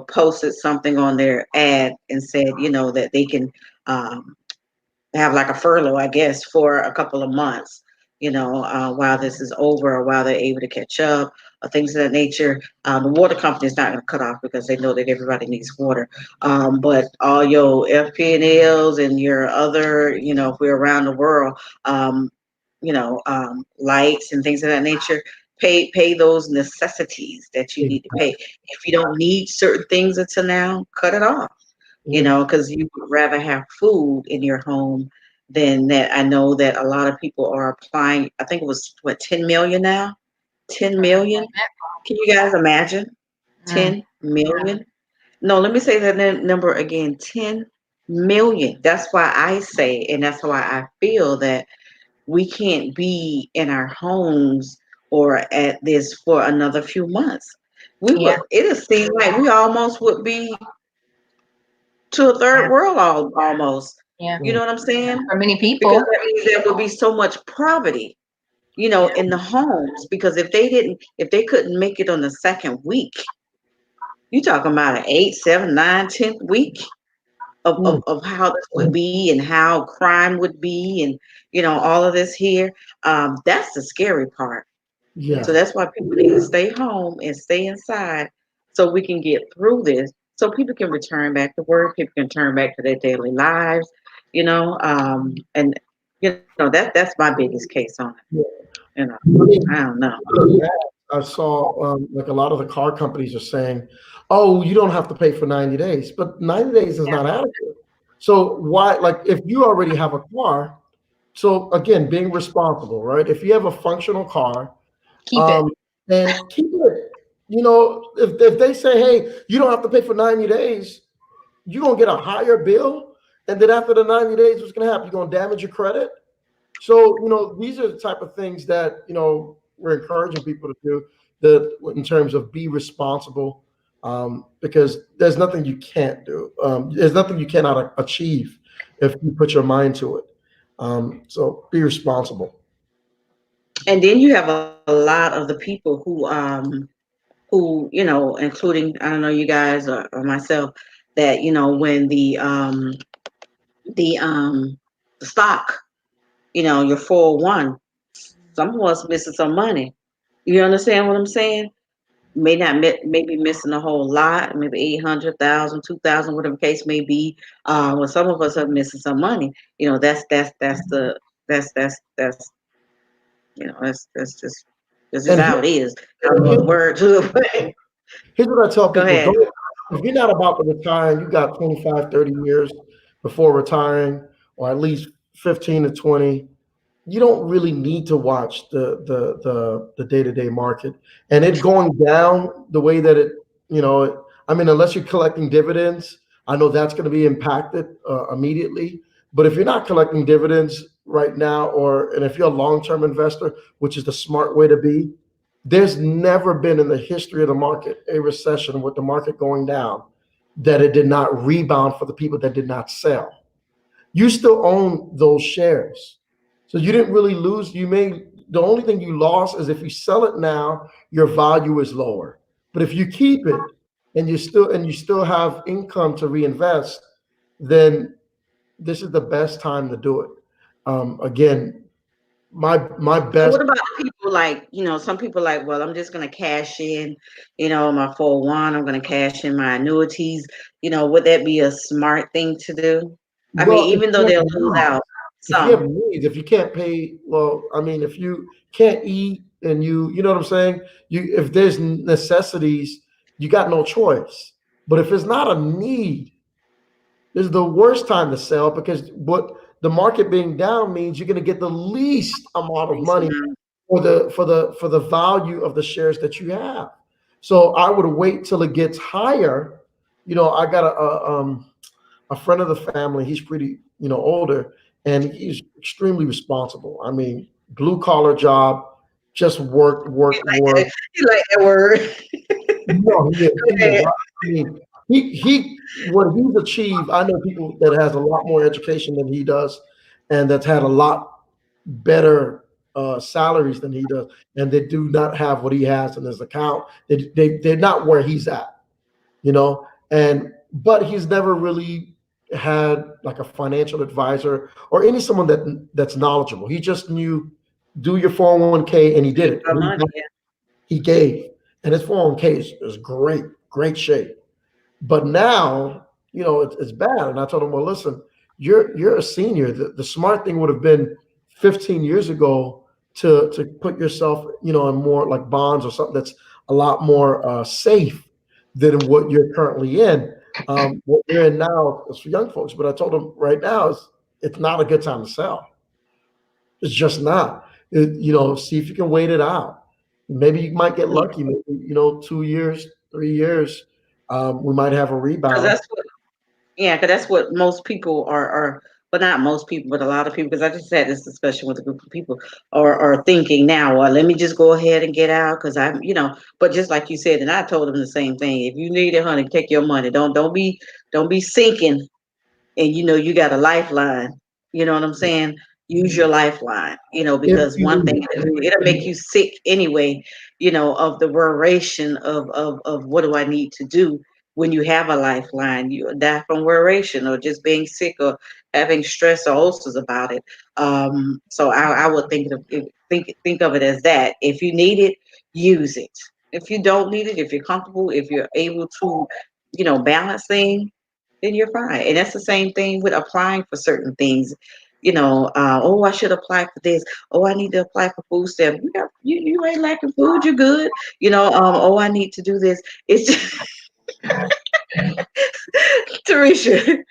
S2: posted something on their ad and said, that they can have like a furlough, I guess, for a couple of months, while this is over or while they're able to catch up or things of that nature. The water company is not going to cut off because they know that everybody needs water. But all your FP&Ls and your other, if we're around the world, lights and things of that nature, pay those necessities that you need to pay. If you don't need certain things until now, cut it off. Because you would rather have food in your home than that. I know that a lot of people are applying. I think it was 10 million now. 10 million. Can you guys imagine? 10 million. No, let me say that number again. 10 million. That's why I say, and that's why I feel that we can't be in our homes or at this for another few months. It'll seem like we almost would be to a third world almost.
S3: Yeah.
S2: You know what I'm saying?
S3: For many people.
S2: Because that means there would be so much poverty, in the homes. Because if they couldn't make it on the second week, you talking about an 8th, 7th, 9th, 10th week of how this would be and how crime would be and all of this here. That's the scary part.
S4: Yeah.
S2: So that's why people need to stay home and stay inside so we can get through this. So people can return back to work, people can turn back to their daily lives, and that's my biggest case on it. I don't know.
S4: I saw like a lot of the car companies are saying, "Oh, you don't have to pay for 90 days," but 90 days is not adequate. So why, like, if you already have a car, so again, being responsible, right? If you have a functional car,
S3: keep it.
S4: And keep it. If they say, hey, you don't have to pay for 90 days, you're going to get a higher bill. And then after the 90 days, what's going to happen? You're going to damage your credit. So, these are the type of things that, we're encouraging people to do in terms of be responsible, because there's nothing you can't do. There's nothing you cannot achieve if you put your mind to it. So be responsible.
S2: And then you have a lot of the people who including, I don't know, you guys or myself, that when the stock, your 401, some of us missing some money. You understand what I'm saying? Maybe missing a whole lot, maybe 800,000, 2,000, whatever the case may be. When some of us are missing some money, that's just how it is. Word to it.
S4: Here's what I tell people.
S2: Go ahead.
S4: If you're not about to retire, you got 25, 30 years before retiring, or at least 15 to 20. You don't really need to watch the day-to-day market. And it's going down the way that it, unless you're collecting dividends, I know that's going to be impacted immediately. But if you're not collecting dividends right now, and if you're a long-term investor, which is the smart way to be, there's never been in the history of the market a recession with the market going down that it did not rebound for the people that did not sell. You still own those shares. So you didn't really lose. The only thing you lost is if you sell it now, your value is lower. But if you keep it and you still have income to reinvest, then this is the best time to do it. Again, my best.
S2: What about people like, some people like, well, I'm just going to cash in, my 401, I'm going to cash in my annuities. Would that be a smart thing to do? I mean, even though they'll lose out.
S4: If you have needs, if you can't pay, if you can't eat and you know what I'm saying? If there's necessities, you got no choice. But if it's not a need, this is the worst time to sell, because what the market being down means you're going to get the least amount of money for the value of the shares that you have. So I would wait till it gets higher. I got a friend of the family. He's pretty, older, and he's extremely responsible. I mean, blue collar job, just work.
S2: You like that word?
S4: No, he didn't. what he's achieved. I know people that has a lot more education than he does, and that's had a lot better salaries than he does, and they do not have what he has in his account. They're not where he's at, you know. And but he's never really had like a financial advisor or any someone that's knowledgeable. He just knew do your 401k, and he did it. He gave, and his 401k is great shape. But now, you know, it's bad. And I told him, well, listen, you're a senior. The smart thing would have been 15 years ago to put yourself, you know, in more like bonds or something that's a lot more safe than what you're currently in. What we're in now is for young folks. But I told him right now it's not a good time to sell. It's just not. You know, see if you can wait it out. Maybe you might get lucky. Maybe, you know, 2 years, 3 years, we might have a rebound.
S2: Because that's what most people are, but not most people, but a lot of people, because I just had this discussion with a group of people are thinking now, well, let me just go ahead and get out because I'm, you know, but just like you said, and I told them the same thing. If you need it, honey, take your money. Don't be sinking and you know you got a lifeline. You know what I'm saying? Use your lifeline, you know, because one thing it'll make you sick anyway, you know, of the worration of what do I need to do when you have a lifeline. You die from worration or just being sick or having stress or ulcers about it. So I would think of it as that. If you need it, use it. If you don't need it, if you're comfortable, if you're able to, you know, balance things, then you're fine. And that's the same thing with applying for certain things. You know, oh, I should apply for this. Oh, I need to apply for food stamps. You ain't lacking food. You're good. You know, oh, I need to do this. It's just Tarisha,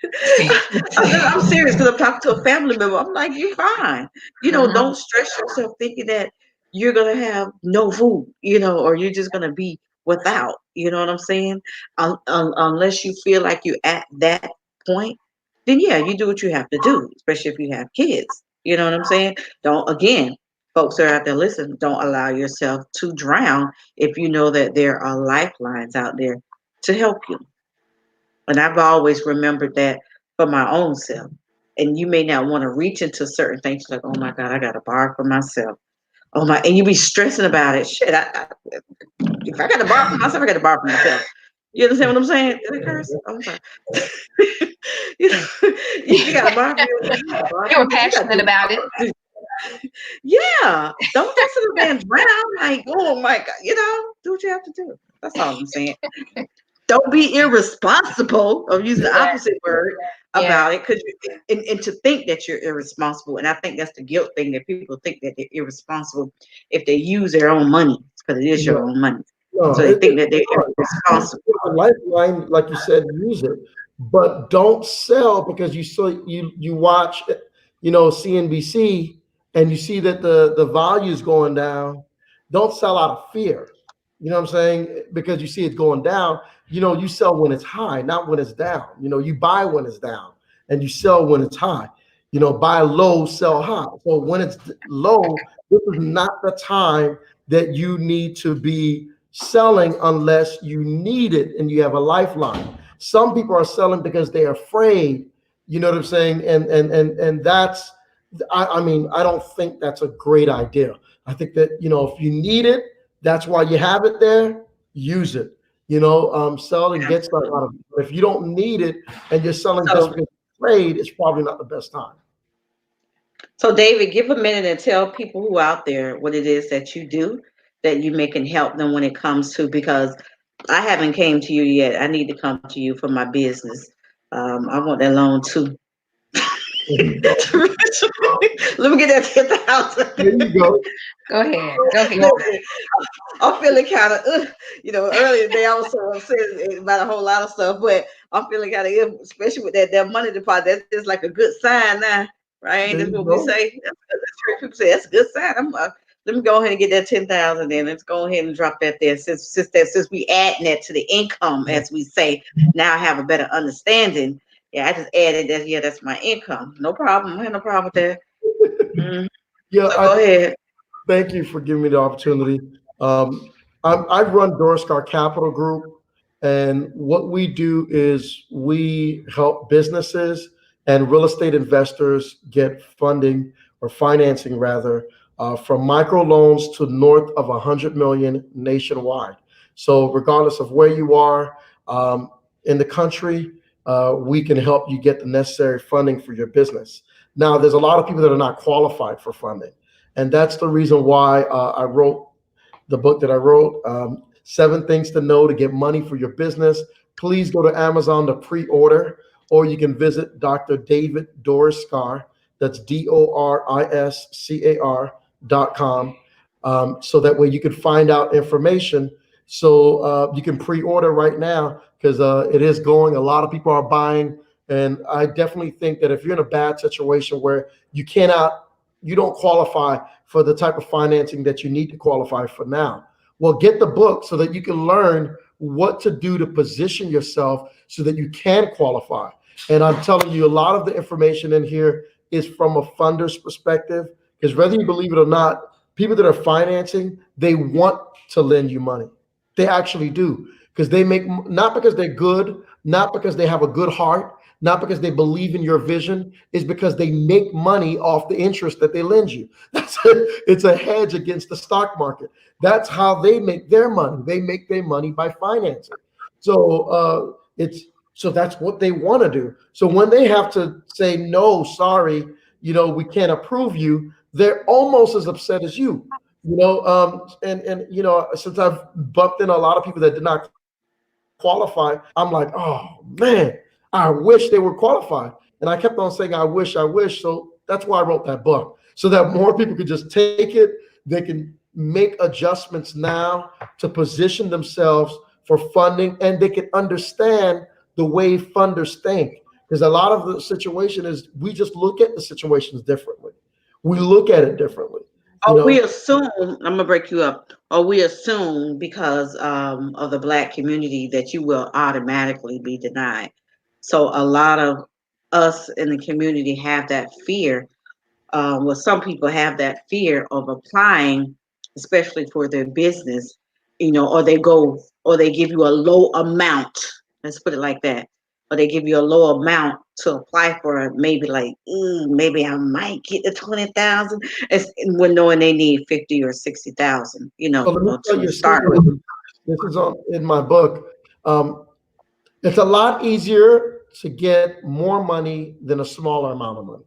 S2: I'm serious because I'm talking to a family member. I'm like, you're fine. You know, don't stress yourself thinking that you're gonna have no food, you know, or you're just gonna be without. You know what I'm saying? Unless you feel like you're at that point, then yeah, you do what you have to do, especially if you have kids. You know what I'm saying? Don't again, folks that are out there listening, don't allow yourself to drown if you know that there are lifelines out there to help you. And I've always remembered that for my own self. And you may not want to reach into certain things like, oh my God, I got to borrow for myself. Oh my, and you be stressing about it. Shit, if I got to borrow for myself, I got to borrow for myself. You understand what I'm saying? Did I curse? Oh, I'm sorry. You know, you got to borrow for yourself.
S3: You were passionate about it.
S2: Yeah, don't listen to man drown. Like, oh my God, you know, do what you have to do. That's all I'm saying. Don't be irresponsible. I'm using the opposite word about it because and to think that you're irresponsible. And I think that's the guilt thing that people think that they're irresponsible if they use their own money because it is your own money.
S4: No,
S2: so they think that they're irresponsible.
S4: Lifeline, like you said, use it, but don't sell because you watch, you know, CNBC and you see that the value is going down. Don't sell out of fear. You know what I'm saying? Because you see it going down. You know, you sell when it's high, not when it's down. You know, you buy when it's down and you sell when it's high. You know, buy low, sell high. So when it's low, this is not the time that you need to be selling unless you need it and you have a lifeline. Some people are selling because they're afraid. You know what I'm saying? And that's, I mean, I don't think that's a great idea. I think that, you know, if you need it, that's why you have it there, use it. You know, sell and get stuff out of it. But if you don't need it and you're selling just because you're afraid, it's probably not the best time.
S2: So David, give a minute and tell people who are out there what it is that you do that you can help them when it comes to, because I haven't came to you yet. I need to come to you for my business. I want that loan too. Let me get that 10,000.
S4: There you go.
S3: Go ahead.
S2: I'm feeling kind of, you know, earlier today I was so upset about a whole lot of stuff, but I'm feeling kind of, especially with that money deposit. That's just like a good sign now, right? That's what we say. That's people say that's a good sign. Let me go ahead and get that 10,000. Then let's go ahead and drop that there. Since we add that to the income, as we say, now I have a better understanding. Yeah, I just added that. Yeah, that's my income. No problem. I have no problem with that.
S4: Yeah,
S2: so go ahead.
S4: Thank you for giving me the opportunity. I run Dorscar Capital Group, And what we do is we help businesses and real estate investors get funding or financing rather from microloans to north of 100 million nationwide. So regardless of where you are in the country, we can help you get the necessary funding for your business. Now, there's a lot of people that are not qualified for funding. And that's the reason why I wrote the book that I wrote, 7 Things to Know to Get Money for Your Business. Please go to Amazon to pre-order, or you can visit Dr. David Doriscar. That's DORISCAR.com. So that way you can find out information. So you can pre-order right now because it is going. A lot of people are buying. And I definitely think that if you're in a bad situation where you don't qualify for the type of financing that you need to qualify for now, well, get the book so that you can learn what to do to position yourself so that you can qualify. And I'm telling you, a lot of the information in here is from a funder's perspective, because whether you believe it or not, people that are financing, they want to lend you money. They actually do, because they make, not because they're good, not because they have a good heart, not because they believe in your vision, is because they make money off the interest that they lend you. It's a hedge against the stock market. That's how they make their money. They make their money by financing. So so that's what they want to do. So when they have to say, no, sorry, we can't approve you, they're almost as upset as you. And since I've bumped in a lot of people that did not qualify, I'm like, oh man, I wish they were qualified. And I kept on saying, I wish. So that's why I wrote that book, so that more people could just take it. They can make adjustments now to position themselves for funding, and they can understand the way funders think. Because a lot of the situation is we just look at the situations differently. We look at it differently.
S2: We assume, I'm going to break you up, we assume because of the Black community that you will automatically be denied. So a lot of us in the community have that fear. Some people have that fear of applying, especially for their business, or they give you a low amount. Let's put it like that. Or they give you a low amount to apply for, maybe maybe I might get the 20,000, when knowing they need 50 or 60,000,
S4: So let me tell you
S2: to start with.
S4: This is in my book. It's a lot easier to get more money than a smaller amount of money.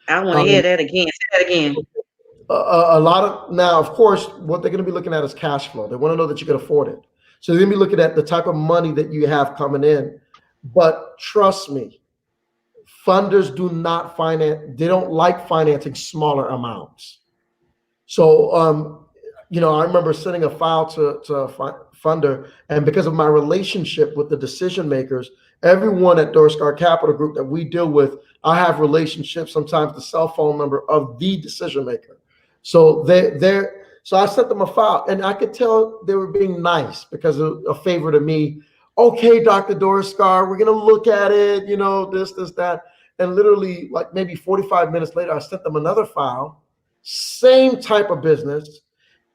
S2: I want to hear that again. Say that again.
S4: Now, of course, what they're going to be looking at is cash flow. They want to know that you can afford it. So they're going to be looking at the type of money that you have coming in. But trust me, funders do not finance. They don't like financing smaller amounts. So, I remember sending a file to a funder, and because of my relationship with the decision makers, everyone at Doriscar Capital Group that we deal with, I have relationships, sometimes the cell phone number of the decision maker. So so I sent them a file, and I could tell they were being nice because of a favor to me. Okay, Dr. Doriscar, we're gonna look at it, this, that. And literally, like maybe 45 minutes later, I sent them another file, same type of business.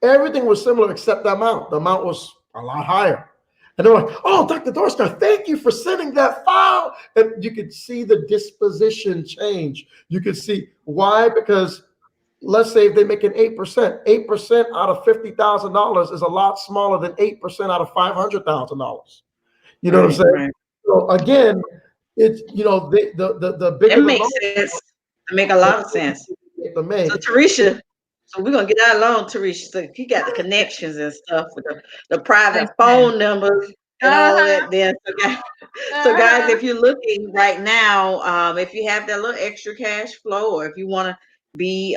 S4: Everything was similar except the amount. The amount was a lot higher. And they're like, oh, Dr. Doriscar, thank you for sending that file. And you could see the disposition change. You could see why, because let's say if they make an 8%, 8% out of $50,000 is a lot smaller than 8% out of $500,000. You know what I'm saying? Right. So again, it's, the bigger.
S2: It makes sense. It make a lot of sense. So Tarisha, so we're gonna get that loan, Tarisha. So you got the connections and stuff with the private phone numbers and all that. Then, so guys, if you're looking right now, if you have that little extra cash flow, or if you want to be,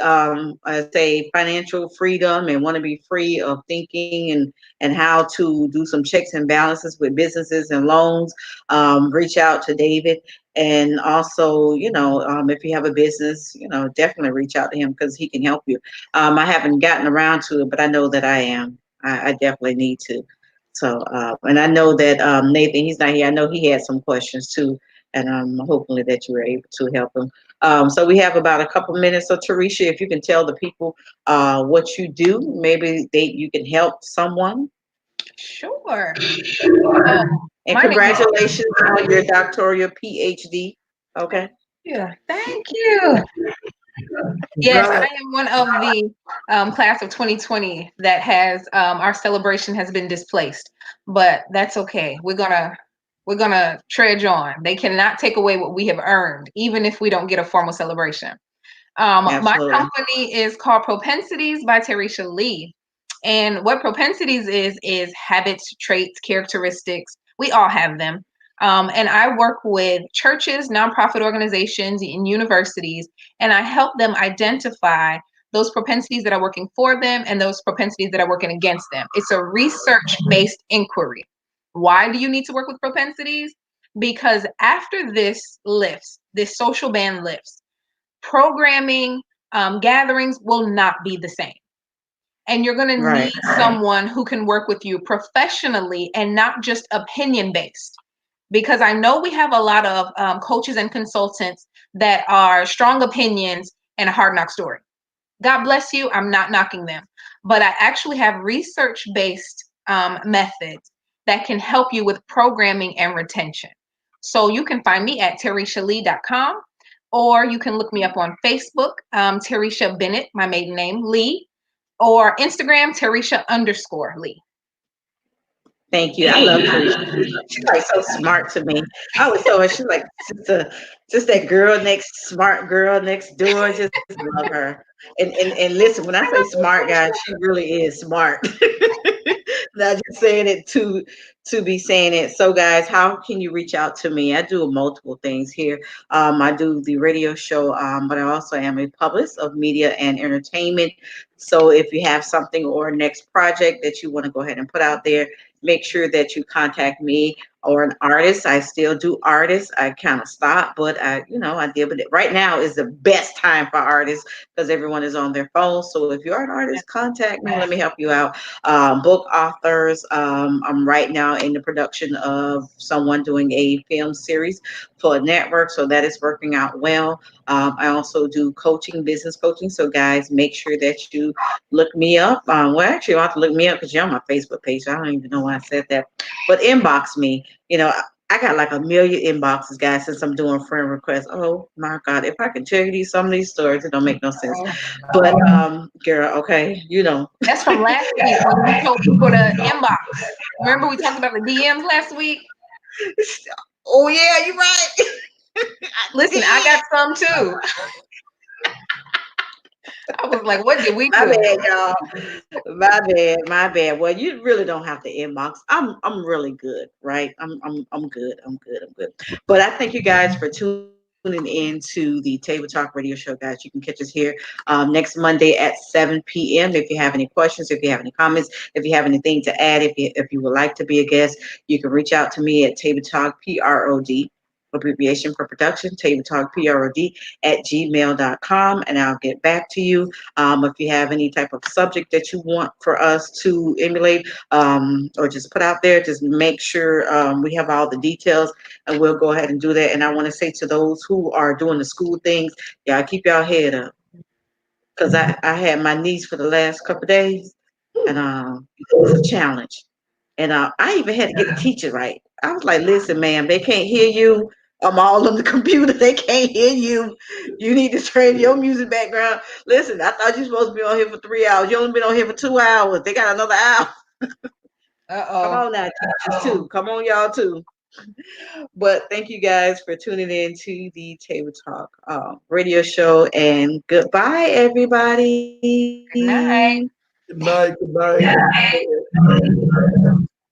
S2: say, financial freedom and want to be free of thinking and how to do some checks and balances with businesses and loans, reach out to David. And also, if you have a business, definitely reach out to him because he can help you. I haven't gotten around to it, but I know that I am. I definitely need to. So, and I know that Nathan, he's not here. I know he had some questions too, and hopefully that you were able to help him. So we have about a couple minutes. So Tarisha, if you can tell the people what you do, maybe you can help someone.
S3: Sure.
S2: And
S3: My name is-
S2: congratulations on your doctoral PhD. Okay.
S3: Yeah, thank you. Yes, I am one of the class of 2020 that has our celebration has been displaced, but that's okay. We're gonna trudge on. They cannot take away what we have earned, even if we don't get a formal celebration. My
S2: Absolutely.
S3: company is called Propensities by Tarisha Lee. And what propensities is habits, traits, characteristics. We all have them. And I work with churches, nonprofit organizations, and universities, and I help them identify those propensities that are working for them and those propensities that are working against them. It's a research-based inquiry. Why do you need to work with propensities? Because after this lifts, this social ban lifts, programming, gatherings will not be the same. And you're going to
S2: Right.
S3: need someone who can work with you professionally and not just opinion based. Because I know we have a lot of coaches and consultants that are strong opinions and a hard knock story. God bless you. I'm not knocking them. But I actually have research based methods that can help you with programming and retention. So you can find me at TarishaLee.com, or you can look me up on Facebook, Tarisha Bennett, my maiden name, Lee, or Instagram, Tarisha_Lee.
S2: Thank you. I love Tarisha. She's like so smart to me. I always tell her she's like just that girl next, smart girl next door. Just love her. And listen, when I say smart, guys, she really is smart. Not just saying it to be saying it. So, guys, how can you reach out to me? I do multiple things here. I do the radio show, but I also am a publicist of media and entertainment. So, if you have something or next project that you want to go ahead and put out there, make sure that you contact me, or an artist. I still do artists. I kind of stopped, but I did. But right now is the best time for artists because everyone is on their phone. So if you're an artist, contact me. Let me help you out. Book authors. I'm right now in the production of someone doing a film series for a network, so that is working out well. I also do coaching, business coaching. So guys, make sure that you look me up. Well, actually, you have to look me up because you're on my Facebook page. I don't even know why I said that, but inbox me. I got like 1 million inboxes, guys, since I'm doing friend requests. Oh my God, if I could tell you some of these stories, it don't make no sense. But girl, okay,
S3: That's from last week when we told people to inbox. Remember we talked about the DMs last week?
S2: Oh yeah, you're right.
S3: Listen, I got some too. I was like, what did we do?
S2: My bad, y'all. My bad. Well, you really don't have to inbox. I'm really good, right? I'm good. I'm good. But I thank you guys for tuning in to the Table Talk Radio Show, guys. You can catch us here next Monday at 7 p.m. If you have any questions, if you have any comments, if you have anything to add, if you would like to be a guest, you can reach out to me at Table Talk PROD, abbreviation for production, Table Talk PROD at gmail.com, and I'll get back to you. If you have any type of subject that you want for us to emulate or just put out there, just make sure we have all the details, and we'll go ahead and do that. And I want to say to those who are doing the school things, y'all keep y'all head up, because I had my niece for the last couple of days, and it was a challenge. And I even had to get the teacher right. I was like, listen, ma'am, they can't hear you. I'm all on the computer. They can't hear you. You need to train your music background. Listen, I thought you were supposed to be on here for 3 hours. You only been on here for 2 hours. They got another hour. Come on now, teachers too. Come on, y'all too. But thank you guys for tuning in to the Table Talk radio show. And goodbye, everybody.
S3: Good night.
S4: Good night. Good night.